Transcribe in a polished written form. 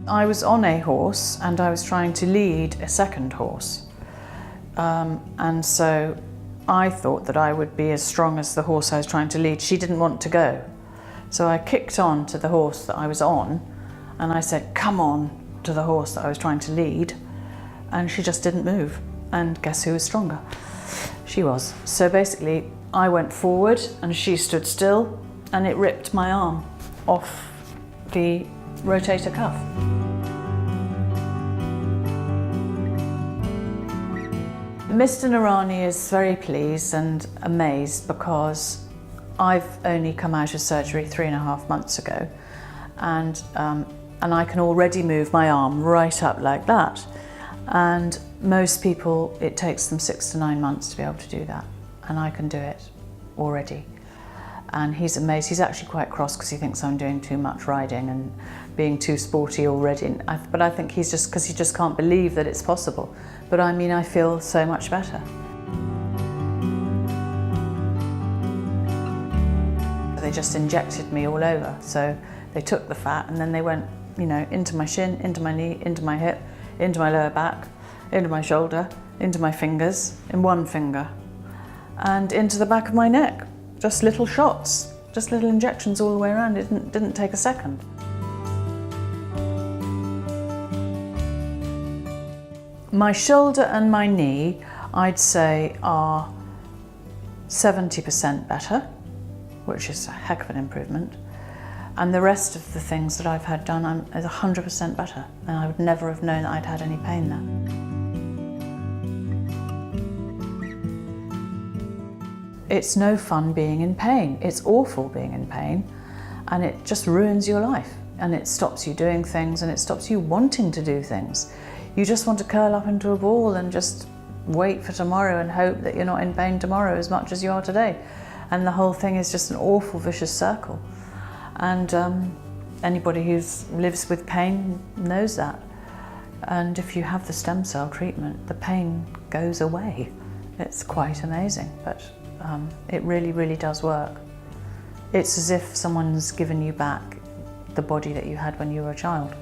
I was on a horse and I was trying to lead a second horse. And so I thought that I would be as strong as the horse I was trying to lead. She didn't want to go. So I kicked on to the horse that I was on and I said, "Come on," to the horse that I was trying to lead. And she just didn't move. And guess who was stronger? She was. So basically I went forward and she stood still, and it ripped my arm off the rotator cuff. Mr. Narani is very pleased and amazed because I've only come out of surgery 3.5 months ago, and I can already move my arm right up like that. And most people, it takes them 6 to 9 months to be able to do that, and I can do it already. And he's amazed. He's actually quite cross because he thinks I'm doing too much riding and being too sporty already. But I think he's just, because he just can't believe that it's possible. But I mean, I feel so much better. They just injected me all over. So they took the fat and then they went, you know, into my shin, into my knee, into my hip, into my lower back, into my shoulder, into my fingers, in one finger, and into the back of my neck. Just little shots, just little injections all the way around. It didn't take a second. My shoulder and my knee, I'd say, are 70% better, which is a heck of an improvement. And the rest of the things that I've had done is 100% better. And I would never have known that I'd had any pain there. It's no fun being in pain. It's awful being in pain, and it just ruins your life, and it stops you doing things, and it stops you wanting to do things. You just want to curl up into a ball and just wait for tomorrow and hope that you're not in pain tomorrow as much as you are today. And the whole thing is just an awful vicious circle. And anybody who lives with pain knows that. And if you have the stem cell treatment, the pain goes away. It's quite amazing, but it really, really does work. It's as if someone's given you back the body that you had when you were a child.